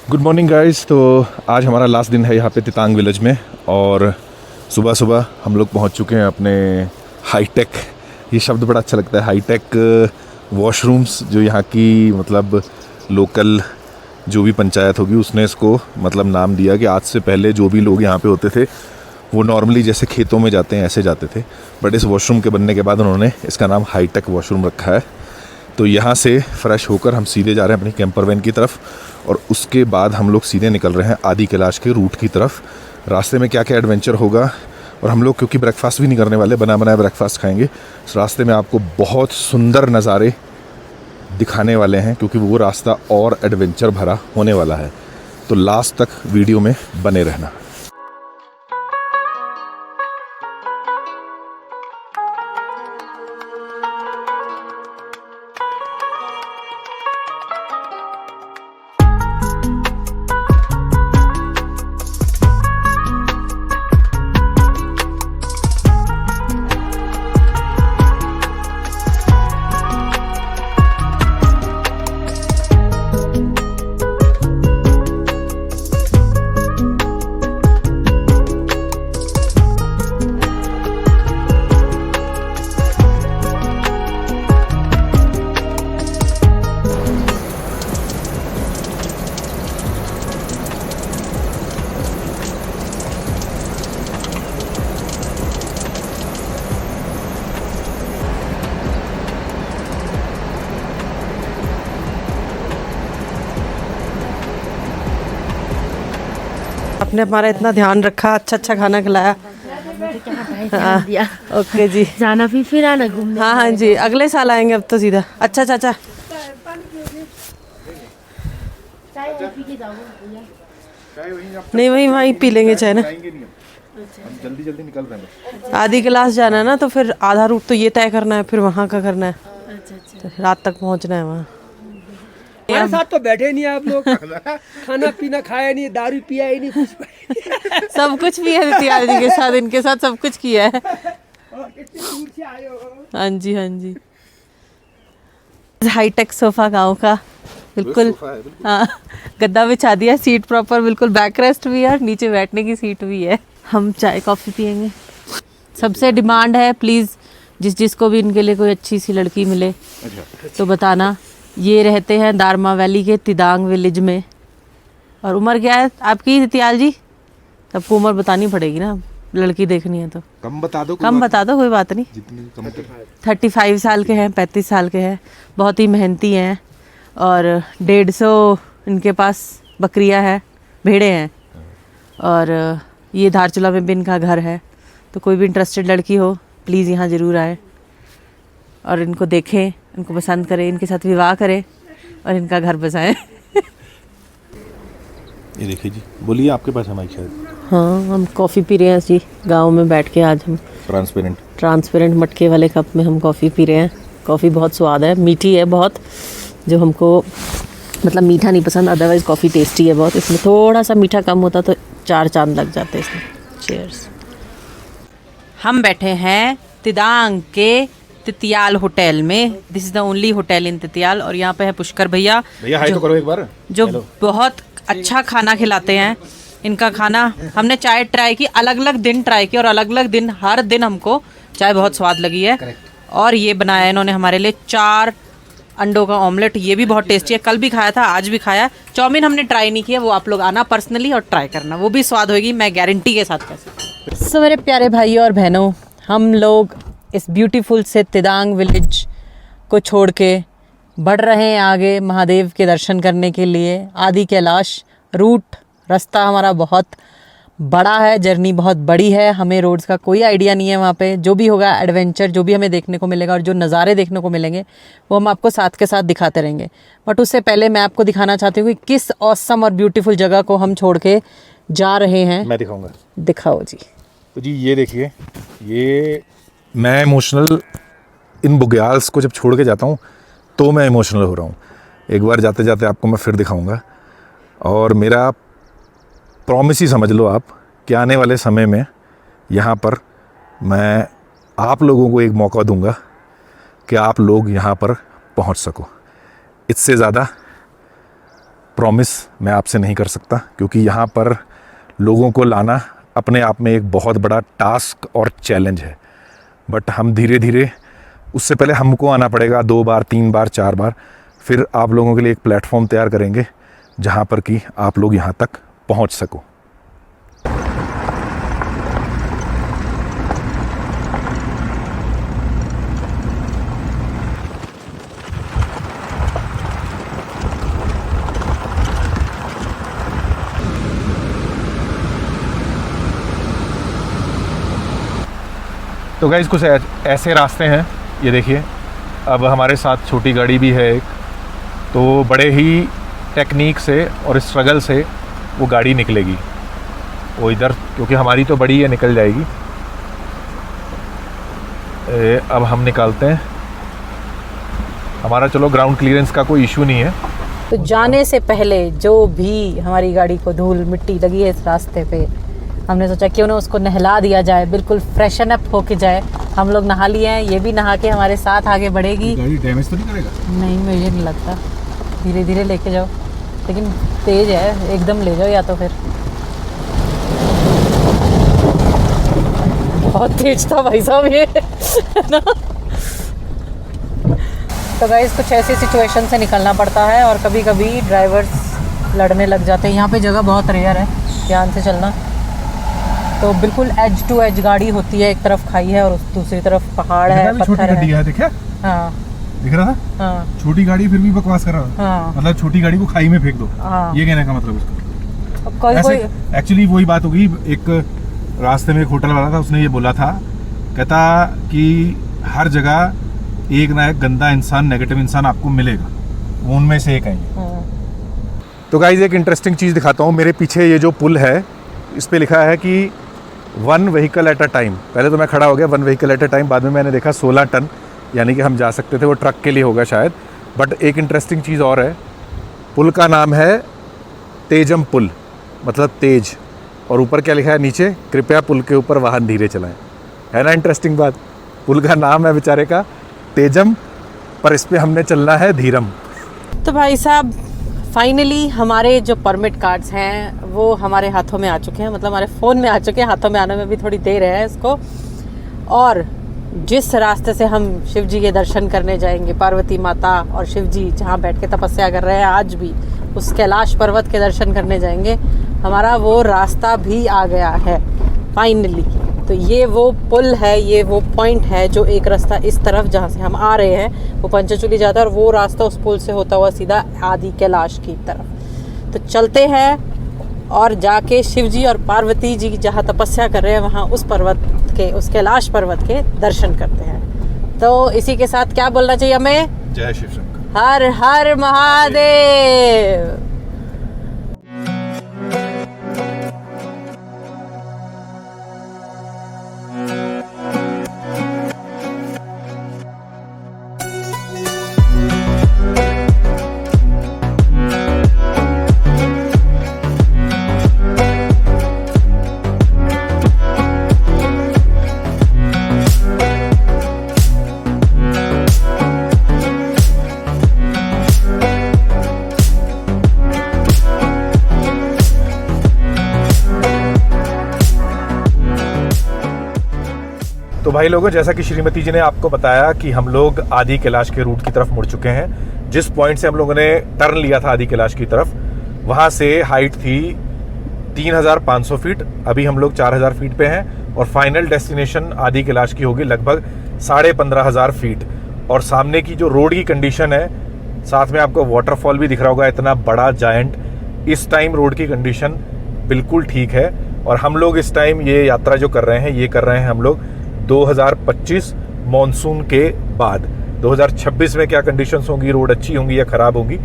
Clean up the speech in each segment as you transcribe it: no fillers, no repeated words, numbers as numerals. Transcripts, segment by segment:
Good morning guys. तो आज हमारा लास्ट दिन है यहाँ पे तितांग विलेज में और सुबह सुबह हम लोग पहुँच चुके हैं अपने हाईटेक, ये शब्द बड़ा अच्छा लगता है, हाईटेक वॉशरूम्स, जो यहाँ की मतलब लोकल जो भी पंचायत होगी उसने इसको मतलब नाम दिया कि आज से पहले जो भी लोग यहाँ पे होते थे वो नॉर्मली जैसे खेतों में जाते हैं ऐसे जाते थे, बट इस वॉशरूम के बनने के बाद उन्होंने इसका नाम हाईटेक वॉशरूम रखा है। तो यहाँ से फ्रेश होकर हम सीधे जा रहे हैं अपनी कैंपर वैन की तरफ और उसके बाद हम लोग सीधे निकल रहे हैं आदि कैलाश के रूट की तरफ। रास्ते में क्या क्या एडवेंचर होगा, और हम लोग क्योंकि ब्रेकफास्ट भी नहीं करने वाले, बना बनाया ब्रेकफास्ट खाएंगे, इस रास्ते में आपको बहुत सुंदर नज़ारे दिखाने वाले हैं क्योंकि वो रास्ता और एडवेंचर भरा होने वाला है। तो लास्ट तक वीडियो में बने रहना। आपने हमारा इतना ध्यान रखा, अच्छा खाना खिलाया। हाँ, दिया। ओके जी, जाना फिर आना घूमने। हाँ जी, अगले साल आएंगे अब तो सीधा। अच्छा चाचा, नहीं वहीं पी लेंगे चाय ना। जल्दी जल्दी निकल रहे हैं। आदि क्लास जाना है ना, तो फिर आधा रूट तो ये तय करना है, फिर वहाँ का करना है। तो रात तक पहुँचना है वहाँ। हमारे साथ तो बैठे नहीं आप लोग, खाना पीना खाया नहीं, दारू पिया ही नहीं, कुछ सब कुछ भी है तिवारी जी के साथ, इनके साथ सब कुछ किया है। कितनी दूर से आए हो। हाँ जी हाँ जी। हाईटेक सोफा गांव का बिल्कुल, हाँ, गद्दा बिछा दिया, सीट प्रॉपर, बिल्कुल बैक रेस्ट भी है, नीचे बैठने की सीट भी है। हम चाय कॉफ़ी पियेंगे। सबसे डिमांड है प्लीज़ जिसको भी इनके लिए कोई अच्छी सी लड़की मिले तो बताना। ये रहते हैं दारमा वैली के तिदांग विलेज में। और उम्र क्या है आपकी तियाल जी? सबको उम्र बतानी पड़ेगी ना, लड़की देखनी है तो। कम बता दो, कोई बात नहीं। जितनी कम 35 साल के हैं, 35 साल के हैं, बहुत ही मेहनती हैं और 150 इनके पास बकरियां हैं, भेड़े हैं। और ये धारचूला में भी इनका घर है। तो कोई भी इंटरेस्टेड लड़की हो प्लीज़ यहाँ ज़रूर आए और इनको देखें, इनको पसंद करें, इनके साथ विवाह करें और इनका घर बसाएं। ये देखिए जी, बोलिए, आपके पास है माइक शायद। हाँ, हम कॉफ़ी पी रहे हैं जी गांव में बैठ के। आज हम ट्रांसपेरेंट मटके वाले कप में हम कॉफ़ी पी रहे हैं। कॉफ़ी बहुत स्वाद है, मीठी है बहुत, जो हमको मतलब मीठा नहीं पसंद, अदरवाइज़ कॉफ़ी टेस्टी है बहुत। इसमें थोड़ा सा मीठा कम होता तो 4 चांद लग जाते इसमें। चीयर्स। हम बैठे हैं तिदांग के तितियाल होटल में। This is the only hotel in Titiyal. और यहाँ पे है पुष्कर भैया, हाई तो करो एक बार, जो बहुत अच्छा खाना खिलाते हैं। इनका खाना हमने चाय ट्राई की, अलग अलग दिन ट्राई की और अलग अलग दिन, हर दिन हमको चाय बहुत स्वाद लगी है। और ये बनाया इन्होंने हमारे लिए 4 अंडों का ऑमलेट, ये भी बहुत टेस्टी है। कल भी खाया था, आज भी खाया। चाउमीन हमने ट्राई नहीं किया, वो आप लोग आना पर्सनली और ट्राई करना, वो भी स्वाद होगी, मैं गारंटी के साथ कह सकती हूँ। सो मेरे प्यारे भाइयों और बहनों, हम लोग इस ब्यूटीफुल से तिदांग विलेज को छोड़ के बढ़ रहे हैं आगे महादेव के दर्शन करने के लिए। आदि कैलाश रूट, रास्ता हमारा बहुत बड़ा है, जर्नी बहुत बड़ी है, हमें रोड्स का कोई आइडिया नहीं है। वहाँ पे जो भी होगा एडवेंचर, जो भी हमें देखने को मिलेगा और जो नज़ारे देखने को मिलेंगे वो हम आपको साथ के साथ दिखाते रहेंगे। बट उससे पहले मैं आपको दिखाना चाहती हूँ कि किस ऑसम और ब्यूटीफुल जगह को हम छोड़ के जा रहे हैं। मैं दिखाऊंगा। दिखाओ जी। तो जी ये देखिए, ये मैं इमोशनल, इन बुग्याल्स को जब छोड़ के जाता हूँ तो मैं इमोशनल हो रहा हूँ। एक बार जाते जाते आपको मैं फिर दिखाऊंगा। और मेरा प्रॉमिस ही समझ लो आप कि आने वाले समय में यहाँ पर मैं आप लोगों को एक मौका दूंगा कि आप लोग यहाँ पर पहुँच सको। इससे ज़्यादा प्रॉमिस मैं आपसे नहीं कर सकता, क्योंकि यहाँ पर लोगों को लाना अपने आप में एक बहुत बड़ा टास्क और चैलेंज है। बट हम धीरे धीरे, उससे पहले हमको आना पड़ेगा 2 बार 3 बार 4 बार, फिर आप लोगों के लिए एक प्लेटफॉर्म तैयार करेंगे जहाँ पर कि आप लोग यहाँ तक पहुँच सको। तो गाइस कुछ ऐसे रास्ते हैं, ये देखिए। अब हमारे साथ छोटी गाड़ी भी है एक, तो बड़े ही टेक्निक से और स्ट्रगल से वो गाड़ी निकलेगी वो इधर, क्योंकि हमारी तो बड़ी है, निकल जाएगी। अब हम निकालते हैं। हमारा चलो ग्राउंड क्लियरेंस का कोई इशू नहीं है। तो जाने से पहले जो भी हमारी गाड़ी को धूल मिट्टी लगी है इस रास्ते पे, हमने सोचा क्यों ना उसको नहला दिया जाए, बिल्कुल फ्रेशन अप होके जाए। हम लोग नहा लिए हैं, ये भी नहा के हमारे साथ आगे बढ़ेगी। गाड़ी डैमेज तो नहीं करेगा? नहीं, मुझे नहीं लगता। धीरे धीरे लेके जाओ, लेकिन तेज है, एकदम ले जाओ या तो फिर। बहुत तेज था भाई साहब ये, है ना। तो गाइस कुछ ऐसी सिचुएशन से निकलना पड़ता है, और कभी कभी ड्राइवर्स लड़ने लग जाते हैं। यहाँ पे जगह बहुत रेयर है, ध्यान से चलना। तो बिल्कुल एज टू एज गाड़ी होती है, एक तरफ खाई है और दूसरी तरफ पहाड़ है, पत्थर है। देखा? हाँ, दिख रहा था? हाँ, छोटी गाड़ी फिर भी बकवास कर रहा है। हाँ, मतलब छोटी गाड़ी को खाई में फेंक दो, हाँ। ये कहने का मतलब उसका। अब कोई एक्चुअली वही बात होगी। एक रास्ते में एक होटल वाला था, उसने ये बोला था, कहता कि हर जगह एक ना एक गंदा इंसान, नेगेटिव इंसान आपको मिलेगा, उनमें से एक है। तो गाइस एक इंटरेस्टिंग चीज़ दिखाता हूँ। मेरे पीछे ये जो पुल है, इस पे लिखा है कि 1 व्हीकल एट अ टाइम। पहले तो मैं खड़ा हो गया 1 व्हीकल एट अ टाइम, बाद में मैंने देखा 16 टन, यानी कि हम जा सकते थे। वो ट्रक के लिए होगा शायद। बट एक इंटरेस्टिंग चीज़ और है, पुल का नाम है तेजम पुल, मतलब तेज। और ऊपर क्या लिखा है नीचे, कृपया पुल के ऊपर वाहन धीरे चलाएं। है ना इंटरेस्टिंग बात। पुल का नाम है बेचारे का तेजम, पर इस पे हमने चलना है धीरम। तो भाई साहब फाइनली हमारे जो परमिट कार्ड्स हैं वो हमारे हाथों में आ चुके हैं, मतलब हमारे फ़ोन में आ चुके हैं। हाथों में आने में भी थोड़ी देर है इसको। और जिस रास्ते से हम शिव जी के दर्शन करने जाएंगे, पार्वती माता और शिव जी जहाँ बैठ के तपस्या कर रहे हैं आज भी, उस कैलाश पर्वत के दर्शन करने जाएंगे, हमारा वो रास्ता भी आ गया है फाइनली। तो ये वो पुल है, ये वो पॉइंट है जो एक रास्ता इस तरफ जहाँ से हम आ रहे हैं वो पंचचूली जाता है, और वो रास्ता उस पुल से होता हुआ सीधा आदि कैलाश की तरफ। तो चलते हैं और जाके शिव जी और पार्वती जी जहाँ तपस्या कर रहे हैं वहाँ उस पर्वत के, उस कैलाश पर्वत के दर्शन करते हैं। तो इसी के साथ क्या बोलना चाहिए हमें? जय शिव शंकर। हर हर महादेव। तो भाई लोगों, जैसा कि श्रीमती जी ने आपको बताया कि हम लोग आदि कैलाश के रूट की तरफ मुड़ चुके हैं। जिस पॉइंट से हम लोगों ने टर्न लिया था आदि कैलाश की तरफ, वहाँ से हाइट थी 3500 फीट। अभी हम लोग 4000 फीट पे हैं और फाइनल डेस्टिनेशन आदि कैलाश की होगी लगभग 15,500 फीट। और सामने की जो रोड की कंडीशन है, साथ में आपको वाटरफॉल भी दिख रहा होगा, इतना बड़ा जायंट। इस टाइम रोड की कंडीशन बिल्कुल ठीक है। और हम लोग इस टाइम ये यात्रा जो कर रहे हैं, ये कर रहे हैं हम लोग 2025 मॉनसून के बाद। 2026 में क्या कंडीशंस होंगी, रोड अच्छी होंगी या ख़राब होंगी,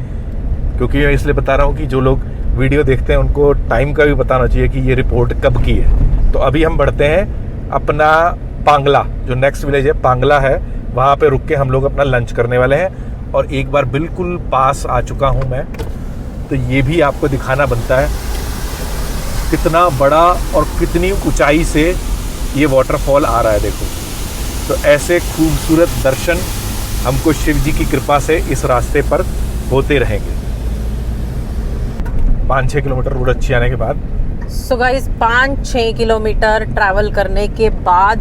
क्योंकि मैं इसलिए बता रहा हूँ कि जो लोग वीडियो देखते हैं उनको टाइम का भी बताना चाहिए कि ये रिपोर्ट कब की है। तो अभी हम बढ़ते हैं अपना पांगला, जो नेक्स्ट विलेज है पांगला है, वहाँ पे रुक के हम लोग अपना लंच करने वाले हैं। और एक बार बिल्कुल पास आ चुका हूँ मैं, तो ये भी आपको दिखाना बनता है कितना बड़ा और कितनी ऊंचाई से ये वाटरफॉल आ रहा है। देखो, तो ऐसे खूबसूरत दर्शन हमको शिव जी की कृपा से इस रास्ते पर होते रहेंगे। 5-6 किलोमीटर रोड अच्छी आने के बाद। सो गाइस 5-6 किलोमीटर ट्रैवल करने के बाद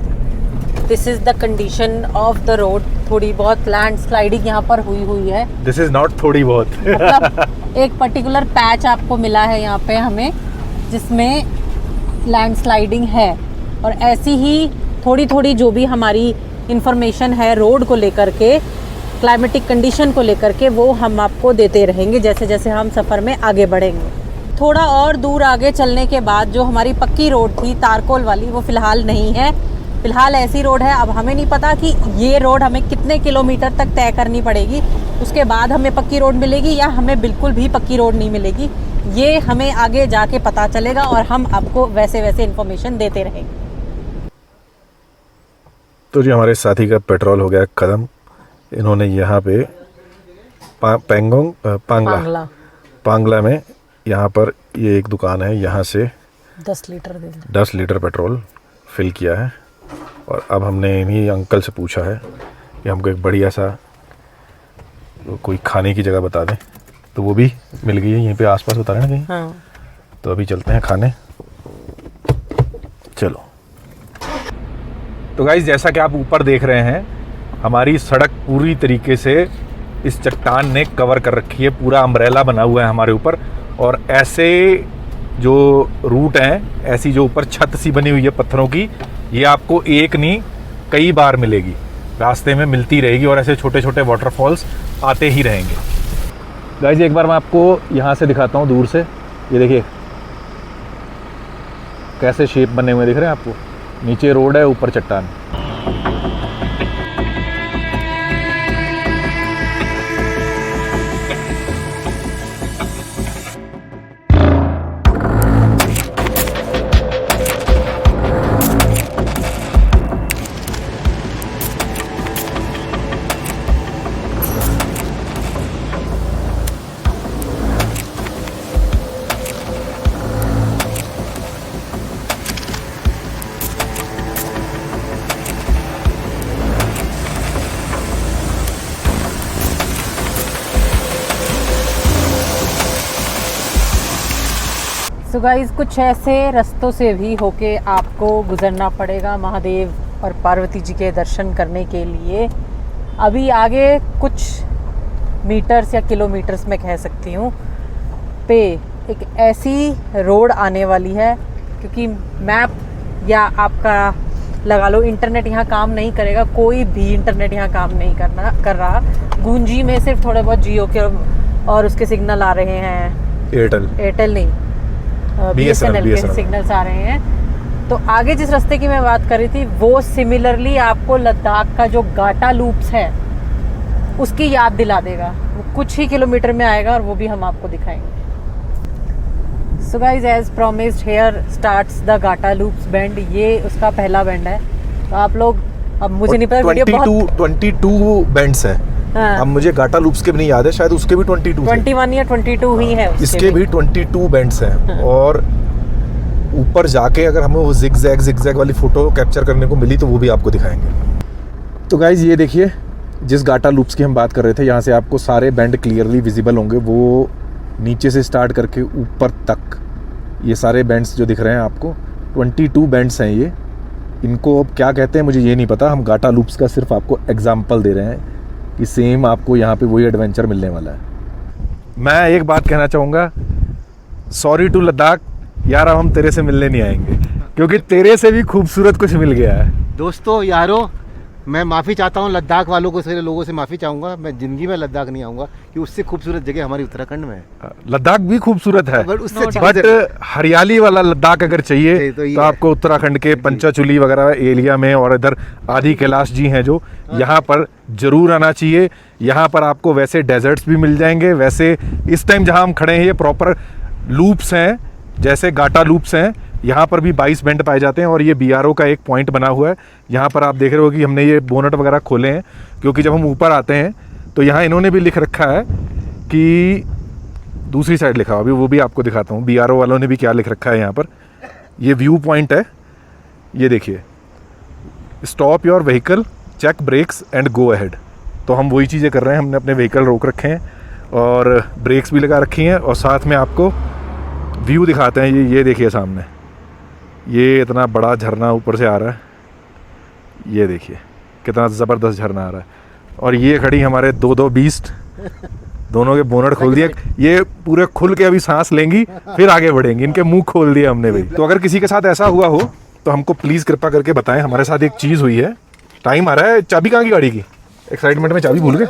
this is the condition of the road. थोड़ी बहुत लैंड स्लाइडिंग यहाँ पर हुई है। दिस इज नॉट थोड़ी बहुत मतलब एक पर्टिकुलर पैच आपको मिला है यहाँ पे हमें, जिसमें लैंड स्लाइडिंग है, और ऐसी ही थोड़ी थोड़ी जो भी हमारी इंफॉर्मेशन है रोड को लेकर के, क्लाइमेटिक कंडीशन को लेकर के, वो हम आपको देते रहेंगे जैसे जैसे हम सफ़र में आगे बढ़ेंगे। थोड़ा और दूर आगे चलने के बाद जो हमारी पक्की रोड थी तारकोल वाली, वो फ़िलहाल नहीं है। फ़िलहाल ऐसी रोड है। अब हमें नहीं पता कि ये रोड हमें कितने किलोमीटर तक तय करनी पड़ेगी, उसके बाद हमें पक्की रोड मिलेगी या हमें बिल्कुल भी पक्की रोड नहीं मिलेगी। ये हमें आगे जाके पता चलेगा और हम आपको वैसे वैसे इन्फॉर्मेशन देते रहेंगे। तो जी हमारे साथी का पेट्रोल हो गया ख़त्म। इन्होंने यहाँ पे पांगला में यहाँ पर ये एक दुकान है, यहाँ से 10 लीटर पेट्रोल फिल किया है। और अब हमने इन्हीं अंकल से पूछा है कि हमको एक बढ़िया सा कोई खाने की जगह बता दें, तो वो भी मिल गई है यहीं पे आसपास, बता रहे हैं ना कहीं। हाँ। तो अभी चलते हैं खाने, चलो। तो गाइस जैसा कि आप ऊपर देख रहे हैं, हमारी सड़क पूरी तरीके से इस चट्टान ने कवर कर रखी है, पूरा अम्ब्रेला बना हुआ है हमारे ऊपर। और ऐसे जो रूट हैं, ऐसी जो ऊपर छत सी बनी हुई है पत्थरों की, ये आपको एक नहीं कई बार मिलेगी, रास्ते में मिलती रहेगी, और ऐसे छोटे छोटे वाटरफॉल्स आते ही रहेंगे। गाइस एक बार मैं आपको यहाँ से दिखाता हूँ दूर से, ये देखिए कैसे शेप बने हुए दिख रहे हैं आपको। नीचे रोड है, ऊपर चट्टान। सो गाइस कुछ ऐसे रास्तों से भी होके आपको गुजरना पड़ेगा महादेव और पार्वती जी के दर्शन करने के लिए। अभी आगे कुछ मीटर्स या किलोमीटर्स में कह सकती हूँ पे एक ऐसी रोड आने वाली है, क्योंकि मैप या आपका लगा लो इंटरनेट यहाँ काम नहीं करेगा, कोई भी इंटरनेट यहाँ काम नहीं कर रहा। गूंजी में सिर्फ थोड़े बहुत जियो के और उसके सिग्नल आ रहे हैं, एयरटेल नहीं, BSNL के सिग्नल्स आ रहे हैं। तो आगे जिस रास्ते की मैं बात कर रही थी, वो सिमिलरली आपको लद्दाख का जो गाटा लूप्स है उसकी याद दिला देगा। वो कुछ ही किलोमीटर में आएगा और वो भी हम आपको दिखाएंगे। So guys as promised, here starts the Gata loops bend. ये उसका पहला बेंड है। तो आप लोग, अब मुझे नहीं पता, वीडियो बहुत 22 बेंड्स है। हाँ। अब मुझे गाटा लूप्स के भी नहीं याद है, शायद उसके भी 21 या 22 ही है, इसके भी 22 बेंड्स हैं। हाँ। और ऊपर जाके अगर हमें वो जिगजैग वाली फोटो कैप्चर करने को मिली तो वो भी आपको दिखाएंगे। तो गाइज ये देखिए, जिस गाटा लूप्स की हम बात कर रहे थे, यहाँ से आपको सारे बेंड क्लियरली विजिबल होंगे। वो नीचे से स्टार्ट करके ऊपर तक ये सारे बेंड्स जो दिख रहे हैं आपको, 22 बेंड्स हैं ये। इनको अब क्या कहते हैं मुझे ये नहीं पता, हम गाटा लूप्स का सिर्फ आपको एग्जाम्पल दे रहे हैं कि सेम आपको यहाँ पे वही एडवेंचर मिलने वाला है। मैं एक बात कहना चाहूँगा, सॉरी टू लद्दाख यार, अब हम तेरे से मिलने नहीं आएंगे, क्योंकि तेरे से भी खूबसूरत कुछ मिल गया है। दोस्तों यारो, मैं माफ़ी चाहता हूँ लद्दाख वालों को, सारे लोगों से माफ़ी चाहूँगा। मैं ज़िंदगी में लद्दाख नहीं आऊँगा, कि उससे खूबसूरत जगह हमारी उत्तराखंड में है। लद्दाख भी खूबसूरत है, बट हरियाली वाला लद्दाख अगर चाहिए तो आपको उत्तराखंड के पंचाचूली वगैरह एरिया में, और इधर आदि कैलाश जी हैं जो, यहाँ पर जरूर आना चाहिए। यहाँ पर आपको वैसे डेजर्ट्स भी मिल जाएंगे। वैसे इस टाइम जहाँ हम खड़े हैं ये प्रॉपर लूप्स हैं, जैसे गाटा लूप्स हैं। यहाँ पर भी 22 बेंड पाए जाते हैं, और ये BRO का एक पॉइंट बना हुआ है। यहाँ पर आप देख रहे हो कि हमने ये बोनट वगैरह खोले हैं, क्योंकि जब हम ऊपर आते हैं तो यहाँ इन्होंने भी लिख रखा है कि दूसरी साइड लिखा हुआ, अभी वो भी आपको दिखाता हूँ BRO वालों ने भी क्या लिख रखा है। यहाँ पर ये व्यू पॉइंट है, ये देखिए, stop your vehicle, check brakes and go ahead. तो हम वही चीज़ें कर रहे हैं, हमने अपने व्हीकल रोक रखे हैं और ब्रेक्स भी लगा रखी हैं, और साथ में आपको व्यू दिखाते हैं। ये देखिए सामने, ये इतना बड़ा झरना ऊपर से आ रहा है, ये देखिए कितना ज़बरदस्त झरना आ रहा है। और ये खड़ी हमारे दो बीस्ट, दोनों के बोनट खोल दिए, ये पूरे खुल के अभी सांस लेंगी फिर आगे बढ़ेंगी, इनके मुंह खोल दिए हमने भाई। तो अगर किसी के साथ ऐसा हुआ हो तो हमको प्लीज़ कृपा करके बताएं। हमारे साथ एक चीज़ हुई है, टाइम आ रहा है। चाबी कहाँ की गाड़ी की? एक्साइटमेंट में चाबी भूल गए।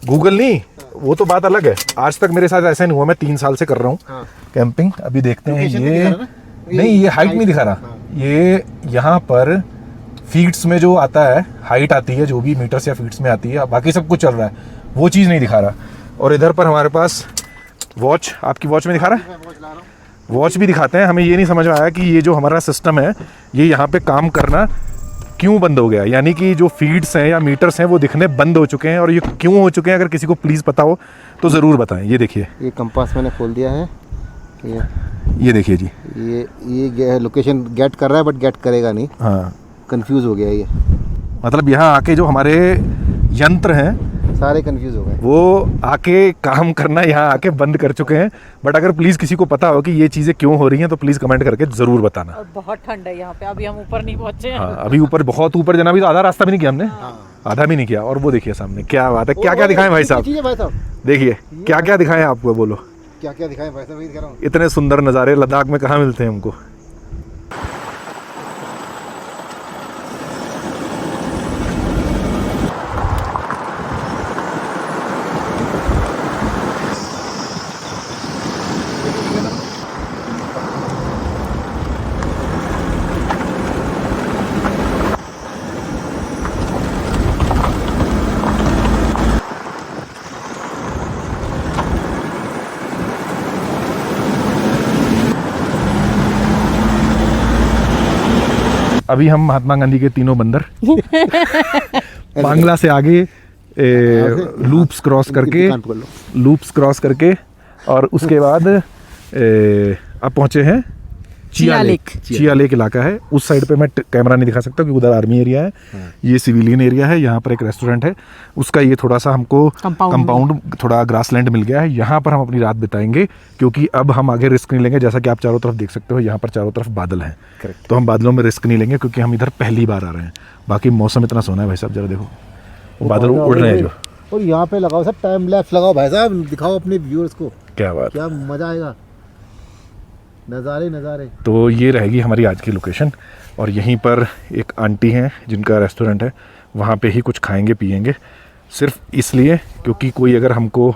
गूगल नहीं, वो तो बात अलग है। आज तक मेरे साथ ऐसा नहीं हुआ, मैं 3 साल से कर रहा हूँ कैंपिंग। अभी देखते हैं। ये नहीं, ये हाइट नहीं दिखा रहा, ये यहाँ पर फीट्स में जो आता है, हाइट आती है जो भी मीटर्स या फीट्स में आती है, बाकी सब कुछ चल रहा है, वो चीज़ नहीं दिखा रहा। और इधर पर हमारे पास वॉच, आपकी वॉच में दिखा रहा है, वॉच भी दिखाते हैं। हमें ये नहीं समझ में आया कि ये जो हमारा सिस्टम है ये यहाँ पे काम करना क्यों बंद हो गया, यानी कि जो फीड्स हैं या मीटर्स हैं वो दिखने बंद हो चुके हैं। और ये क्यों हो चुके हैं, अगर किसी को प्लीज़ पता हो तो ज़रूर बताएं। ये देखिए, ये कंपास मैंने खोल दिया है। ये देखिए जी, ये लोकेशन गेट कर रहा है बट गेट करेगा नहीं। हाँ, कंफ्यूज हो गया ये, मतलब यहाँ आके जो हमारे यंत्र हैं सारे कंफ्यूज हो गए, वो आके काम करना यहाँ आके बंद कर चुके हैं। बट अगर प्लीज़ किसी को पता हो कि ये चीज़ें क्यों हो रही हैं तो प्लीज़ कमेंट करके ज़रूर बताना। और बहुत ठंड है यहाँ पे, अभी हम ऊपर नहीं पहुंचे हैं। हाँ, अभी ऊपर, बहुत ऊपर जाना, भी तो आधा रास्ता भी नहीं किया हमने, आधा भी नहीं किया। और वो देखिए सामने, क्या बात है, क्या क्या दिखाएं भाई साहब, देखिए क्या क्या दिखाएं आपको, बोलो क्या क्या दिखाएं भाई साहब, वही दिखा रहा हूँ। इतने सुंदर नज़ारे लद्दाख में कहाँ मिलते हैं हमको। अभी हम महात्मा गांधी के तीनों बंदर बांग्ला से आगे लूप्स क्रॉस करके और उसके बाद अब पहुंचे हैं चिया लेक इलाका है। उस साइड पे मैं कैमरा नहीं दिखा सकता क्योंकि उधर आर्मी एरिया है, ये सिविलियन एरिया है। यहाँ पर एक रेस्टोरेंट है, उसका ये थोड़ा सा हमको कंपाउंड थोड़ा ग्रासलैंड मिल गया है। यहाँ पर हम अपनी रात बिताएंगे क्योंकि अब हम आगे रिस्क नहीं लेंगे। जैसा कि आप चारों तरफ देख सकते हो, यहाँ पर चारों तरफ बादल हैं, तो हम बादलों में रिस्क नहीं लेंगे क्योंकि हम इधर पहली बार आ रहे हैं। बाकी मौसम इतना सोना है भाई साहब, जरा देखो वो बादल उड़ रहे हैं जो। और यहाँ पे लगाओ सब टाइम लैप्स लगाओ भाई साहब, दिखाओ अपने व्यूअर्स को, क्या बात, क्या मजा आएगा, नज़ारे। तो ये रहेगी हमारी आज की लोकेशन। और यहीं पर एक आंटी हैं जिनका रेस्टोरेंट है, वहाँ पे ही कुछ खाएंगे पिएंगे, सिर्फ इसलिए क्योंकि कोई अगर हमको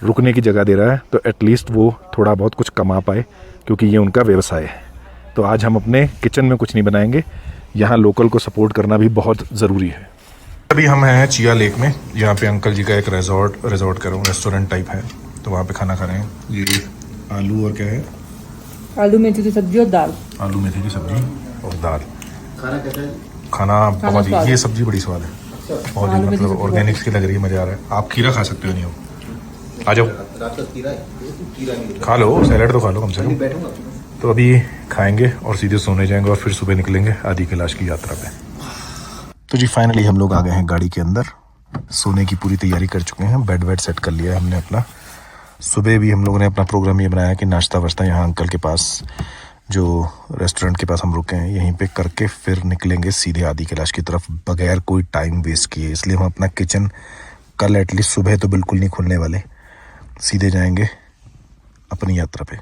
रुकने की जगह दे रहा है तो एटलीस्ट वो थोड़ा बहुत कुछ कमा पाए, क्योंकि ये उनका व्यवसाय है। तो आज हम अपने किचन में कुछ नहीं बनाएंगे, यहाँ लोकल को सपोर्ट करना भी बहुत ज़रूरी है। अभी हम हैं चिया लेक में, यहाँ पे अंकल जी का एक रिजॉर्ट कह रहा हूँ, रेस्टोरेंट टाइप है, तो वहाँ पे खाना खा रहे हैं। ये आलू और क्या है, आलू मेथी की सब्जी और दाल, आलू मेथी की सब्जी और दाल। खाना कैसा है? खाना बहुत ही, ये सब्जी बड़ी स्वाद है, बहुत ही मतलब ऑर्गेनिक्स की लग रही है, मज़ा आ रहा है। आप खीरा खा सकते हो, नहीं हो आ जाओ रात का खीरा है, खा लो, सैलेड तो खा लो कम से कम। तो अभी खाएंगे और सीधे सोने जाएंगे और फिर सुबह निकलेंगे आदि कैलाश की यात्रा पे। तो जी फाइनली हम लोग आ गए हैं गाड़ी के अंदर, सोने की पूरी तैयारी कर चुके हैं, बेड वेड सेट कर लिया है हमने अपना। सुबह भी हम लोगों ने अपना प्रोग्राम ये बनाया कि नाश्ता वाश्ता यहाँ अंकल के पास, जो रेस्टोरेंट के पास हम रुके हैं, यहीं पे करके फिर निकलेंगे सीधे आदि कैलाश की तरफ बगैर कोई टाइम वेस्ट किए। इसलिए हम अपना किचन कल एटलीस्ट सुबह तो बिल्कुल नहीं खोलने वाले, सीधे जाएंगे अपनी यात्रा पे।